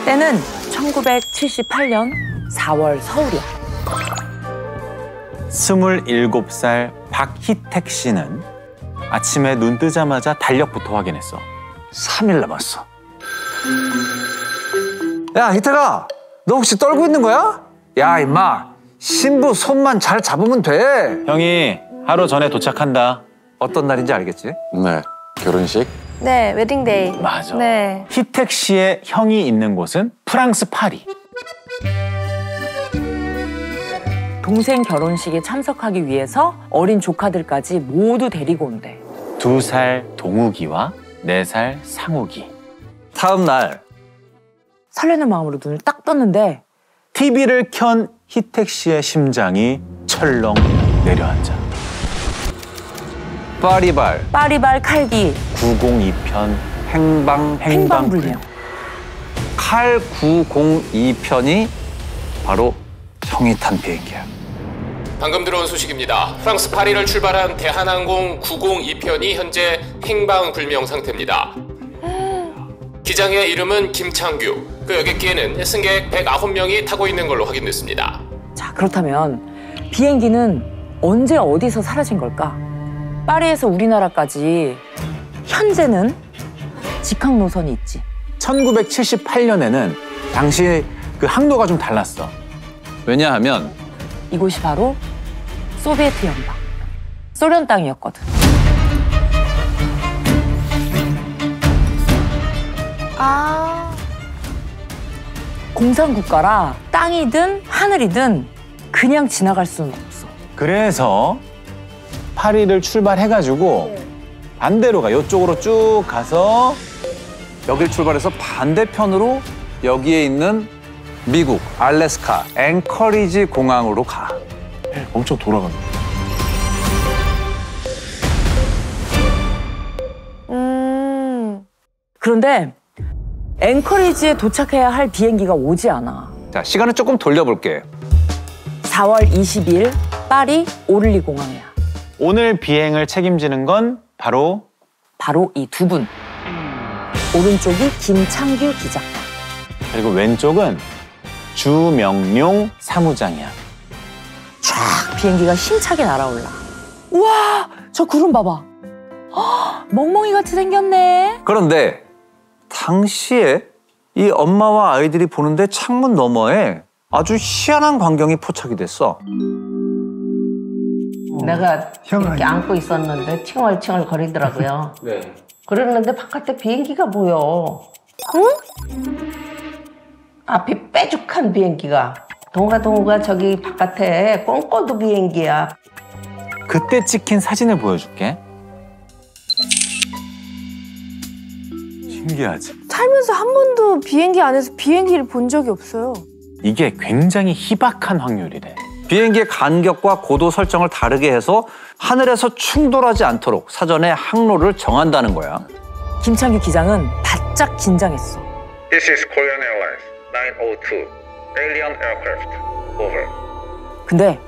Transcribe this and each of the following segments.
때는 1978년 4월 서울이야. 27살 박희택 씨는 아침에 눈 뜨자마자 달력부터 확인했어. 3일 남았어. 야, 희태가, 너 혹시 떨고 있는 거야? 야, 임마, 신부 손만 잘 잡으면 돼. 형이 하루 전에 도착한다. 어떤 날인지 알겠지? 네, 결혼식? 네, 웨딩데이. 맞아. 네. 희택 씨의 형이 있는 곳은 프랑스 파리. 동생 결혼식에 참석하기 위해서 어린 조카들까지 모두 데리고 온대. 2살 동욱이와 4살 상욱이. 다음 날. 설레는 마음으로 눈을 딱 떴는데 TV를 켠 희택 씨의 심장이 철렁 내려앉아. 파리발 칼기 902편 행방불명. 칼 902편이 바로 형이 탄 비행기야. 방금 들어온 소식입니다. 프랑스 파리를 출발한 대한항공 902편이 현재 행방불명 상태입니다. 기장의 이름은 김창규. 그 여객기에는 승객 109명이 타고 있는 걸로 확인됐습니다. 자, 그렇다면 비행기는 언제 어디서 사라진 걸까? 파리에서 우리나라까지 현재는 직항 노선이 있지. 1978년에는 당시 그 항로가 좀 달랐어. 왜냐하면 이곳이 바로 소비에트 연방, 소련 땅이었거든. 공산국가라 땅이든 하늘이든 그냥 지나갈 수는 없어. 그래서 파리를 출발해가지고 반대로 가. 이쪽으로 쭉 가서 여길 출발해서 반대편으로 여기에 있는 미국 알래스카 앵커리지 공항으로 가. 엄청 돌아간다. 그런데 앵커리지에 도착해야 할 비행기가 오지 않아. 자, 시간을 조금 돌려볼게. 4월 20일 파리 오를리 공항이야. 오늘 비행을 책임지는 건 바로 이 두 분. 오른쪽이 김창규 기장. 그리고 왼쪽은 주명룡 사무장이야. 쫙 비행기가 힘차게 날아올라. 우와, 저 구름 봐봐. 멍멍이 같이 생겼네. 그런데 당시에 이 엄마와 아이들이 보는데 창문 너머에 아주 희한한 광경이 포착이 됐어. 내가 이렇게 안고 있었는데 칭얼칭얼 거리더라고요. 네. 그랬는데 바깥에 비행기가 보여. 응? 앞이 빼죽한 비행기가. 동가 저기 바깥에 꽁꼬두 비행기야. 그때 찍힌 사진을 보여줄게. 신기하지? 살면서 한 번도 비행기 안에서 비행기를 본 적이 없어요. 이게 굉장히 희박한 확률이래. 비행기의 간격과 고도 설정을 다르게 해서 하늘에서 충돌하지 않도록 사전에 항로를 정한다는 거야. 김창규 기장은 바짝 긴장했어. This is Korean Airlines 902 Alien Aircraft. Over. 근데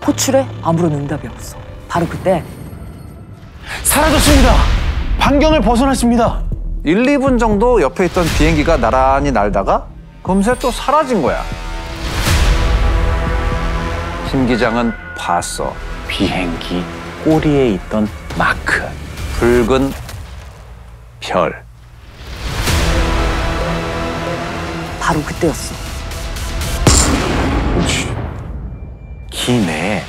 호출에 아무런 응답이 없어. 바로 그때 사라졌습니다. 반경을 벗어났습니다. 1, 2분 정도 옆에 있던 비행기가 나란히 날다가 금세 또 사라진 거야. 김 기장은 봤어. 비행기 꼬리에 있던 마크. 붉은 별. 바로 그때였어. 기내에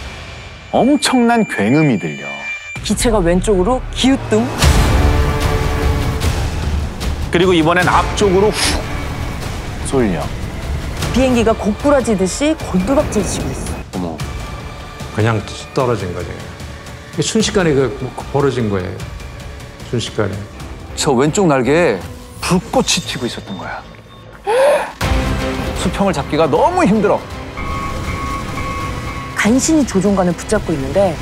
엄청난 굉음이 들려. 기체가 왼쪽으로 기우뚱. 그리고 이번엔 앞쪽으로 훅 쏠려. 비행기가 고꾸라지듯이 곤두박질 치고 있어. 어머. 그냥 떨어진 거지. 순식간에 벌어진 거예요. 순식간에. 저 왼쪽 날개에 불꽃이 튀고 있었던 거야. 수평을 잡기가 너무 힘들어. 간신히 조종관을 붙잡고 있는데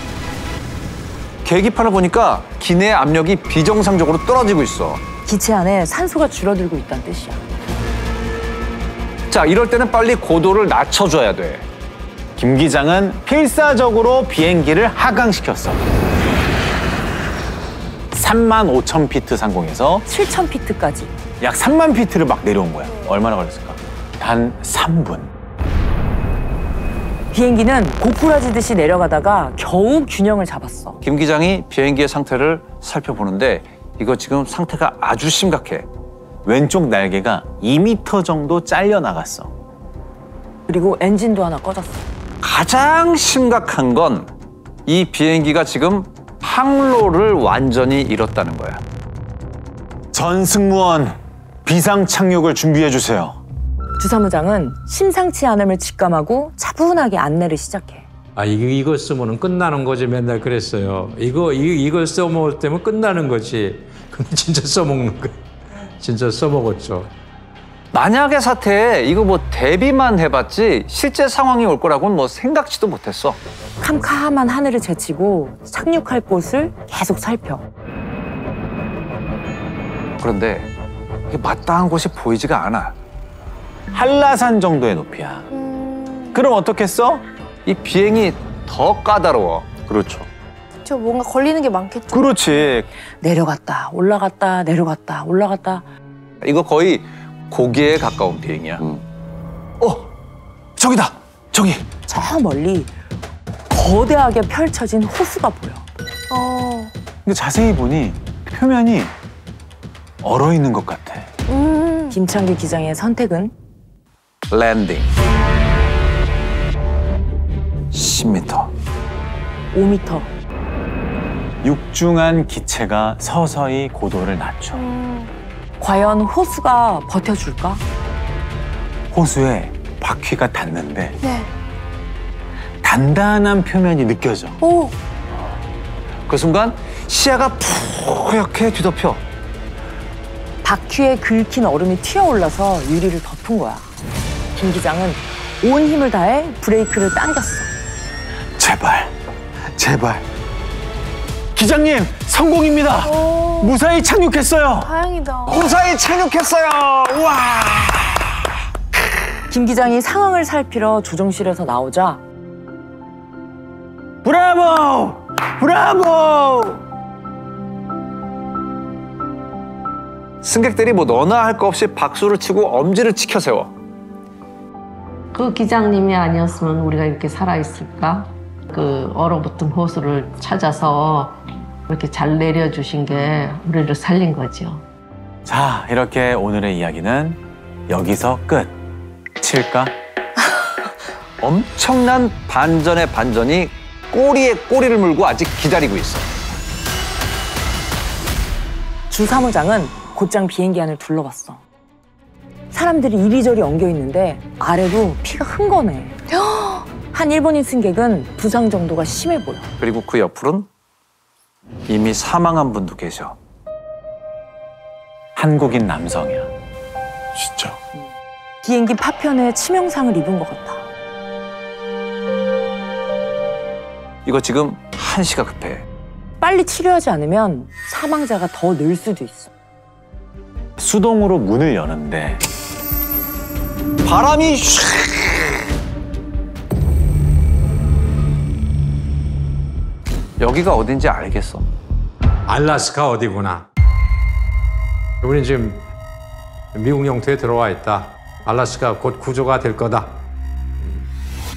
계기판을 보니까 기내 압력이 비정상적으로 떨어지고 있어. 기체 안에 산소가 줄어들고 있다는 뜻이야. 자, 이럴 때는 빨리 고도를 낮춰줘야 돼. 김 기장은 필사적으로 비행기를 하강시켰어. 35,000피트 상공에서 7,000피트까지 약 3만 피트를 막 내려온 거야. 얼마나 걸렸을까? 단 3분. 비행기는 고꾸라지듯이 내려가다가 겨우 균형을 잡았어. 김 기장이 비행기의 상태를 살펴보는데 이거 지금 상태가 아주 심각해. 왼쪽 날개가 2m 정도 잘려 나갔어. 그리고 엔진도 하나 꺼졌어. 가장 심각한 건 이 비행기가 지금 항로를 완전히 잃었다는 거야. 전 승무원 비상 착륙을 준비해 주세요. 주사무장은 심상치 않음을 직감하고 차분하게 안내를 시작해. 아, 이거 쓰면은 끝나는 거지. 맨날 그랬어요. 이걸 써먹을 때면 끝나는 거지. 근데 진짜 써먹는 거야. 진짜 써먹었죠. 만약의 사태에 이거 뭐 대비만 해봤지 실제 상황이 올 거라고는 뭐 생각지도 못했어. 캄캄한 하늘을 제치고 착륙할 곳을 계속 살펴. 그런데 이게 마땅한 곳이 보이지가 않아. 한라산 정도의 높이야. 그럼 어떻겠어? 이 비행이 더 까다로워. 그렇죠. 저 뭔가 걸리는 게 많겠죠. 그렇지. 내려갔다 올라갔다 내려갔다 올라갔다. 이거 거의 고기에 가까운 비행이야. 저기다. 저기. 저 멀리 거대하게 펼쳐진 호수가 보여. 근데 자세히 보니 표면이 얼어 있는 것 같아. 김창규 기장의 선택은 랜딩. 10m. 5m. 육중한 기체가 서서히 고도를 낮춰. 과연 호수가 버텨줄까? 호수에 바퀴가 닿는데 네. 단단한 표면이 느껴져. 오. 그 순간 시야가 푸옇게 뒤덮여. 바퀴에 긁힌 얼음이 튀어올라서 유리를 덮은 거야. 김 기장은 온 힘을 다해 브레이크를 당겼어. 제발, 제발. 기장님, 성공입니다. 무사히 착륙했어요. 다행이다. 무사히 착륙했어요. 와. 김 기장이 상황을 살피러 조종실에서 나오자 브라보! 브라보! 승객들이 뭐 너나 할 거 없이 박수를 치고 엄지를 치켜 세워. 그 기장님이 아니었으면 우리가 이렇게 살아있을까? 그 얼어붙은 호수를 찾아서 이렇게 잘 내려주신 게 우리를 살린 거죠. 자, 이렇게 오늘의 이야기는 여기서 끝. 칠까? 엄청난 반전의 반전이 꼬리에 꼬리를 물고 아직 기다리고 있어. 주사무장은 곧장 비행기 안을 둘러봤어. 사람들이 이리저리 엉겨 있는데 아래로 피가 흥건해. 한 일본인 승객은 부상 정도가 심해 보여. 그리고 그 옆으로는 이미 사망한 분도 계셔. 한국인 남성이야. 진짜. 비행기 파편에 치명상을 입은 것 같아. 이거 지금 한시가 급해. 빨리 치료하지 않으면 사망자가 더 늘 수도 있어. 수동으로 문을 여는데 바람이 슉. 여기가 어딘지 알겠어. 알라스카 어디구나. 우린 지금 미국 영토에 들어와 있다. 알라스카 곧 구조가 될 거다.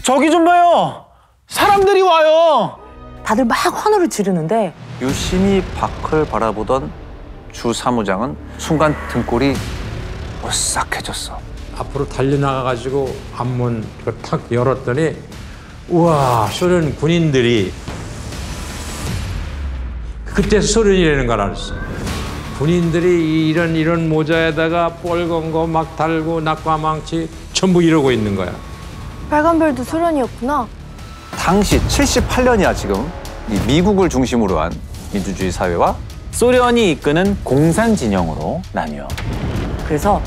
저기 좀 봐요. 사람들이 와요. 다들 막 환호를 지르는데 유심히 밖을 바라보던 주 사무장은 순간 등골이 오싹해졌어. 앞으로 달려나가가지고 앞문 탁 열었더니 우와, 소련 군인들이 그때 소련이라는 걸 알았어. 군인들이 이런 모자에다가 뻘건 거 막 달고 낙과망치 전부 이러고 있는 거야. 빨간별도 소련이었구나. 당시 78년이야 지금. 이 미국을 중심으로 한 민주주의 사회와 소련이 이끄는 공산 진영으로 나뉘어. 그래서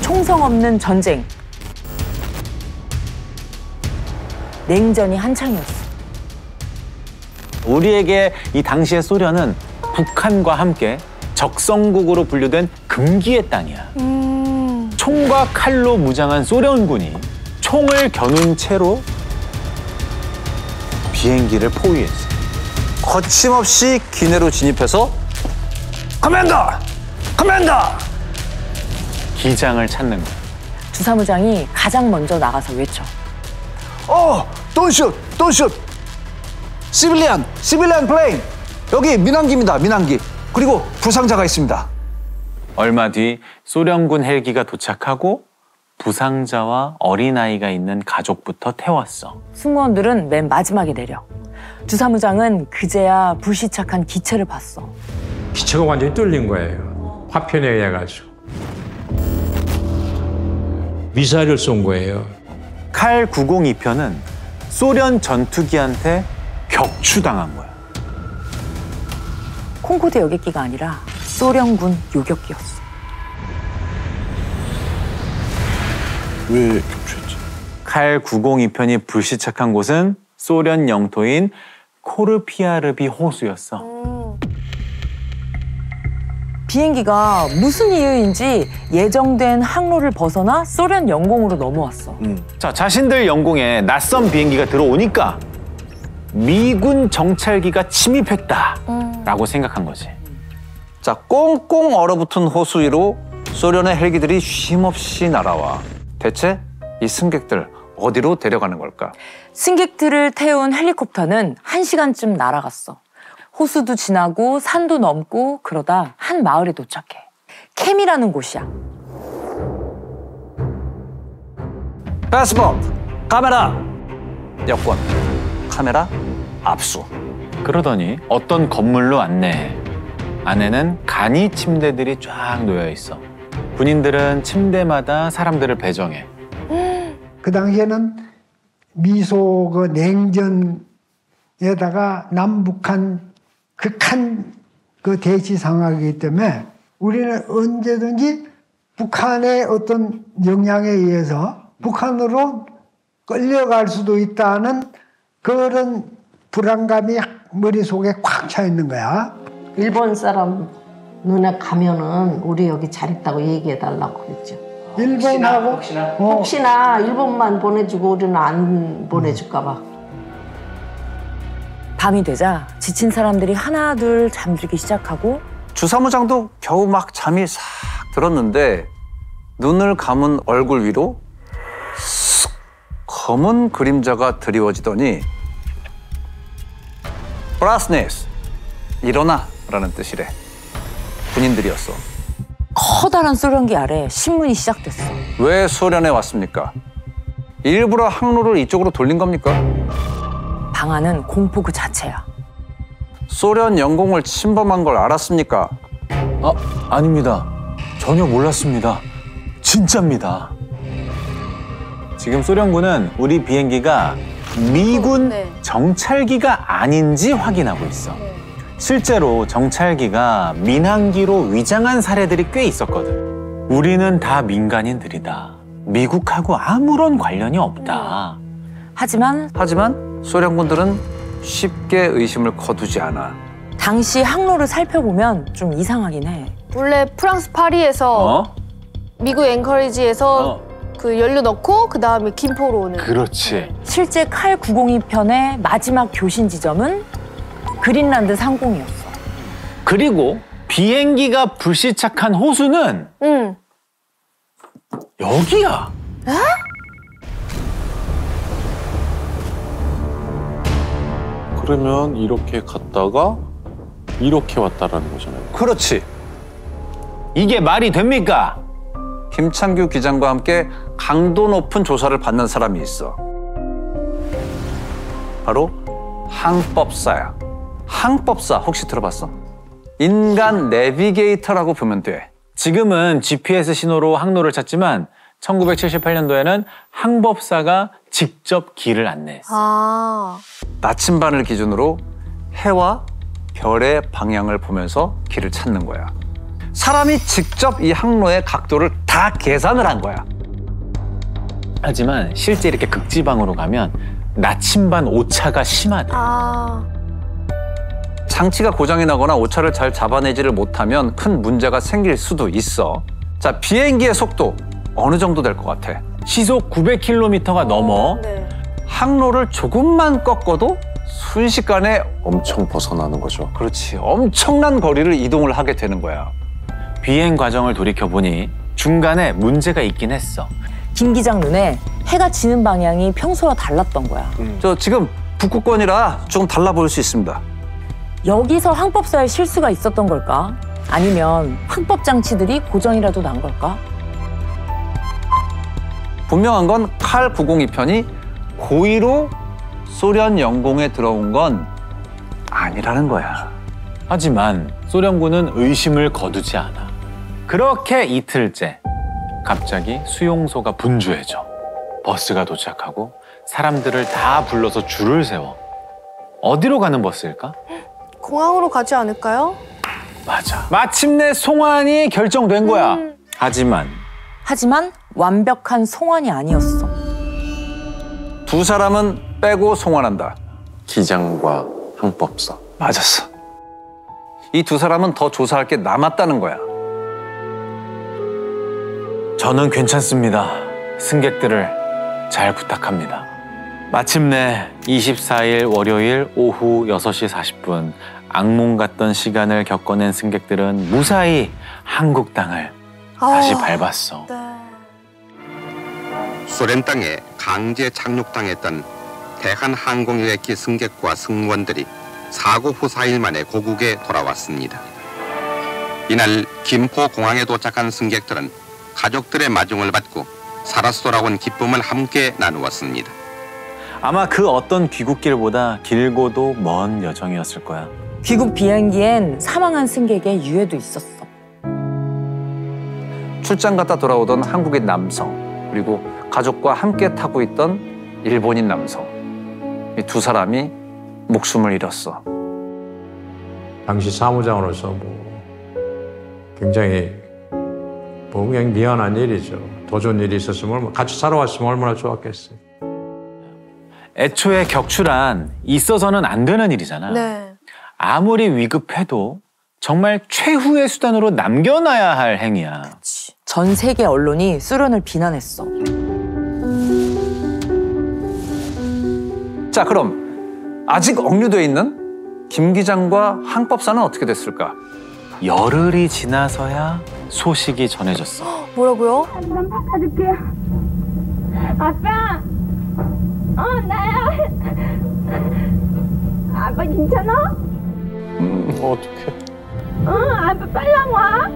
총성 없는 전쟁. 냉전이 한창이었어. 우리에게 이 당시의 소련은 북한과 함께 적성국으로 분류된 금기의 땅이야. 총과 칼로 무장한 소련군이 총을 겨눈 채로 비행기를 포위했어. 거침없이 기내로 진입해서 커맨더! 커맨더! 기장을 찾는 거야. 주사무장이 가장 먼저 나가서 외쳐. don't shoot. 시빌리안 플레인. 여기 민항기입니다, 민항기. 그리고 부상자가 있습니다. 얼마 뒤 소련군 헬기가 도착하고 부상자와 어린아이가 있는 가족부터 태웠어. 승무원들은 맨 마지막에 내려. 주사무장은 그제야 불시착한 기체를 봤어. 기체가 완전히 뚫린 거예요. 화편에 의해 가지고. 미사일을 쏜 거예요. 칼 902편은 소련 전투기한테 격추당한 거야. 콩코드 여객기가 아니라 소련군 요격기였어. 왜 격추했지? 칼 902편이 불시착한 곳은 소련 영토인 코르피아르비 호수였어. 비행기가 무슨 이유인지 예정된 항로를 벗어나 소련 영공으로 넘어왔어. 자, 자신들 영공에 낯선 비행기가 들어오니까 미군 정찰기가 침입했다라고 생각한 거지. 자, 꽁꽁 얼어붙은 호수 위로 소련의 헬기들이 쉼없이 날아와. 대체 이 승객들 어디로 데려가는 걸까? 승객들을 태운 헬리콥터는 1시간쯤 날아갔어. 호수도 지나고 산도 넘고 그러다 한 마을에 도착해. 캠이라는 곳이야. 패스포트, 카메라, 여권, 카메라, 압수. 그러더니 어떤 건물로 안내해. 안에는 간이 침대들이 쫙 놓여 있어. 군인들은 침대마다 사람들을 배정해. 그 당시에는 미소 그 냉전에다가 남북한 극한 그 대치 상황이기 때문에 우리는 언제든지 북한의 어떤 영향에 의해서 북한으로 끌려갈 수도 있다는 그런 불안감이 머릿속에 꽉 차 있는 거야. 일본 사람 눈에 가면은 우리 여기 잘 있다고 얘기해달라고 그랬죠. 일본하고 혹시나 일본만 보내주고 우리는 안 보내줄까 봐. 밤이 되자 지친 사람들이 하나둘 잠들기 시작하고 주사무장도 겨우 막 잠이 싹 들었는데 눈을 감은 얼굴 위로 쓱 검은 그림자가 드리워지더니 브라스네스, 일어나 라는 뜻이래. 군인들이었어. 커다란 소련기 아래 신문이 시작됐어. 왜 소련에 왔습니까? 일부러 항로를 이쪽으로 돌린 겁니까? 방안은 공포 그 자체야. 소련 영공을 침범한 걸 알았습니까? 아닙니다. 전혀 몰랐습니다. 진짜입니다. 지금 소련군은 우리 비행기가 미군 정찰기가 아닌지 확인하고 있어. 실제로 정찰기가 민항기로 위장한 사례들이 꽤 있었거든. 우리는 다 민간인들이다. 미국하고 아무런 관련이 없다. 하지만 소련군들은 쉽게 의심을 거두지 않아. 당시 항로를 살펴보면 좀 이상하긴 해. 원래 프랑스 파리에서 미국 앵커리지에서 그 연료 넣고 그 다음에 김포로 오는. 그렇지. 실제 칼 902편의 마지막 교신 지점은 그린란드 상공이었어. 그리고 비행기가 불시착한 호수는 여기야. 그러면 이렇게 갔다가 이렇게 왔다라는 거잖아요. 그렇지. 이게 말이 됩니까? 김창규 기장과 함께 강도 높은 조사를 받는 사람이 있어. 바로 항법사야. 항법사 혹시 들어봤어? 인간 내비게이터라고 보면 돼. 지금은 GPS 신호로 항로를 찾지만 1978년도에는 항법사가 직접 길을 안내했어. 나침반을 기준으로 해와 별의 방향을 보면서 길을 찾는 거야. 사람이 직접 이 항로의 각도를 다 계산을 한 거야. 하지만 실제 이렇게 극지방으로 가면 나침반 오차가 심하다. 장치가 고장이 나거나 오차를 잘 잡아내지를 못하면 큰 문제가 생길 수도 있어. 자, 비행기의 속도 어느 정도 될 것 같아? 시속 900km가 넘어. 항로를 조금만 꺾어도 순식간에 엄청 벗어나는 거죠. 그렇지. 엄청난 거리를 이동을 하게 되는 거야. 비행 과정을 돌이켜보니 중간에 문제가 있긴 했어. 김 기장 눈에 해가 지는 방향이 평소와 달랐던 거야. 저 지금 북극권이라 조금 달라 보일 수 있습니다. 여기서 항법사에 실수가 있었던 걸까? 아니면 항법 장치들이 고장이라도 난 걸까? 분명한 건 칼 902편이 고의로 소련 영공에 들어온 건 아니라는 거야. 하지만 소련군은 의심을 거두지 않아. 그렇게 이틀째 갑자기 수용소가 분주해져. 버스가 도착하고 사람들을 다 불러서 줄을 세워. 어디로 가는 버스일까? 공항으로 가지 않을까요? 맞아. 마침내 송환이 결정된 거야. 하지만 완벽한 송환이 아니었어. 두 사람은 빼고 송환한다. 기장과 항법사. 맞았어. 이 두 사람은 더 조사할 게 남았다는 거야. 저는 괜찮습니다. 승객들을 잘 부탁합니다. 마침내 24일 월요일 오후 6시 40분 악몽 같던 시간을 겪어낸 승객들은 무사히 한국 땅을 다시 밟았어. 네. 소련 땅에 강제 착륙당했던 대한항공여객기 승객과 승무원들이 사고 후 4일 만에 고국에 돌아왔습니다. 이날 김포공항에 도착한 승객들은 가족들의 마중을 받고 살아서 돌아온 기쁨을 함께 나누었습니다. 아마 그 어떤 귀국길보다 길고도 먼 여정이었을 거야. 귀국 비행기엔 사망한 승객의 유해도 있었어. 출장 갔다 돌아오던 한국인 남성, 그리고 가족과 함께 타고 있던 일본인 남성. 이 두 사람이 목숨을 잃었어. 당시 사무장으로서 굉장히 그냥 미안한 일이죠. 더 좋은 일이 있었으면 같이 살아왔으면 얼마나 좋았겠어요. 애초에 격추란 있어서는 안 되는 일이잖아. 네. 아무리 위급해도 정말 최후의 수단으로 남겨놔야 할 행위야. 전 세계 언론이 소련을 비난했어. 자, 그럼 아직 억류돼 있는 김 기장과 항법사는 어떻게 됐을까? 열흘이 지나서야 소식이 전해졌어. 뭐라고요? 한번 바꿔줄게요. 아빠! 나야. 아빠 괜찮아? 어떡해. 아빠 빨랑 와.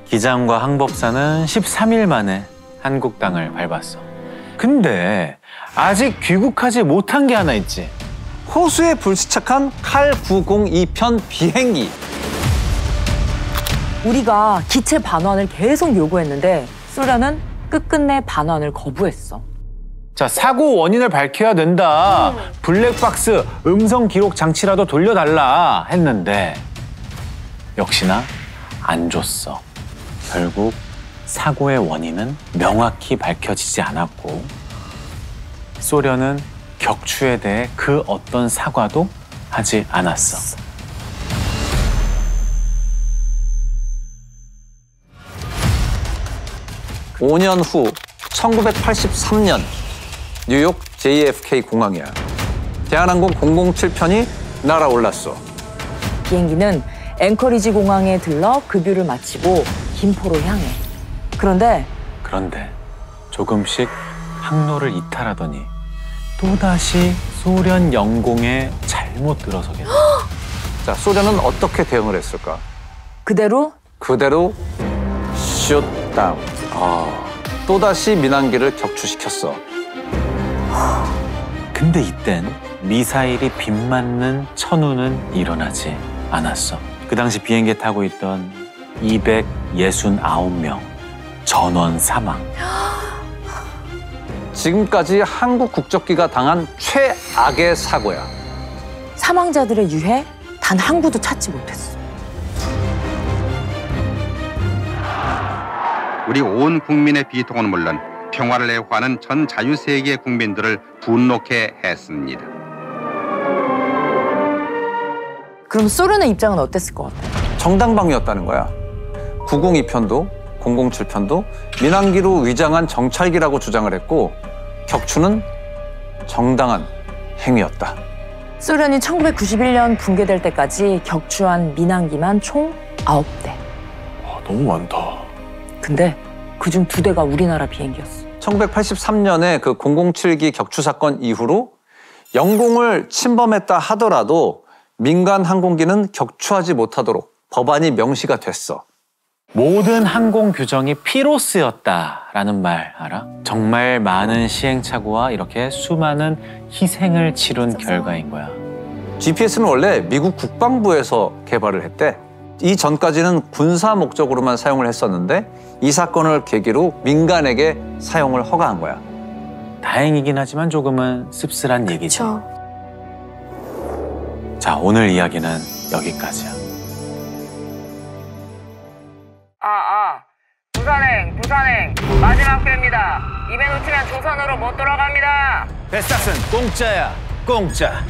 기장과 항법사는 13일 만에 한국 땅을 밟았어. 근데 아직 귀국하지 못한 게 하나 있지. 호수에 불시착한 칼 902편 비행기. 우리가 기체 반환을 계속 요구했는데 소련은 끝끝내 반환을 거부했어. 자, 사고 원인을 밝혀야 된다. 블랙박스 음성 기록 장치라도 돌려달라 했는데 역시나 안 줬어. 결국 사고의 원인은 명확히 밝혀지지 않았고 소련은 격추에 대해 그 어떤 사과도 하지 않았어. 오 년 후 1983년 뉴욕 JFK 공항이야. 대한항공 007편이 날아올랐어. 비행기는 앵커리지 공항에 들러 급유를 마치고 김포로 향해. 그런데 조금씩 항로를 이탈하더니 또다시 소련 영공에 잘못 들어서게 돼. 자, 소련은 어떻게 대응을 했을까? 그대로 슛다운. 또다시 민항기를 격추시켰어. 근데 이땐 미사일이 빗맞는 천우는 일어나지 않았어. 그 당시 비행기에 타고 있던 269명 전원 사망. 지금까지 한국 국적기가 당한 최악의 사고야. 사망자들의 유해 단 한 구도 찾지 못했어. 우리 온 국민의 비통은 물론 평화를 애호하는 전 자유세계 국민들을 분노케 했습니다. 그럼 소련의 입장은 어땠을 것 같아? 정당방위였다는 거야. 902편도 007편도 민항기로 위장한 정찰기라고 주장을 했고 격추는 정당한 행위였다. 소련이 1991년 붕괴될 때까지 격추한 민항기만 총 9대. 너무 많다. 근데 그중 2대가 우리나라 비행기였어. 1983년에 그 007기 격추 사건 이후로 영공을 침범했다 하더라도 민간 항공기는 격추하지 못하도록 법안이 명시가 됐어. 모든 항공 규정이 피로스였다라는 말 알아? 정말 많은 시행착오와 이렇게 수많은 희생을 치룬 결과인 거야. GPS는 원래 미국 국방부에서 개발을 했대. 이 전까지는 군사 목적으로만 사용을 했었는데 이 사건을 계기로 민간에게 사용을 허가한 거야. 다행이긴 하지만 조금은 씁쓸한 얘기지. 그쵸. 자, 오늘 이야기는 여기까지야. 부산행 마지막 배입니다. 입에 놓치면 조선으로 못 돌아갑니다. 배싹은 공짜야, 공짜.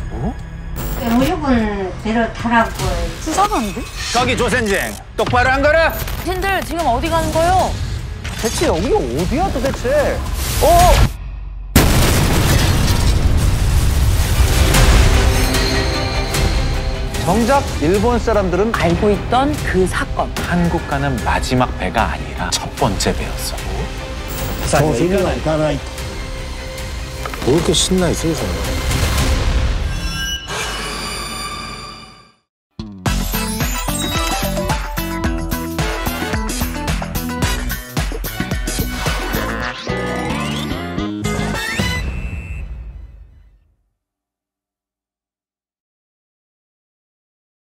무조건 배를 타라고. 수상한데? 거기 조선쟁 똑바로 안 걸어? 신들 지금 어디 가는 거요? 대체 여기 어디야 도대체? 정작 일본 사람들은 알고 있던 그 사건. 한국 가는 마지막 배가 아니라 첫 번째 배였어. 뭐 이렇게 신나 있어, 이 사람.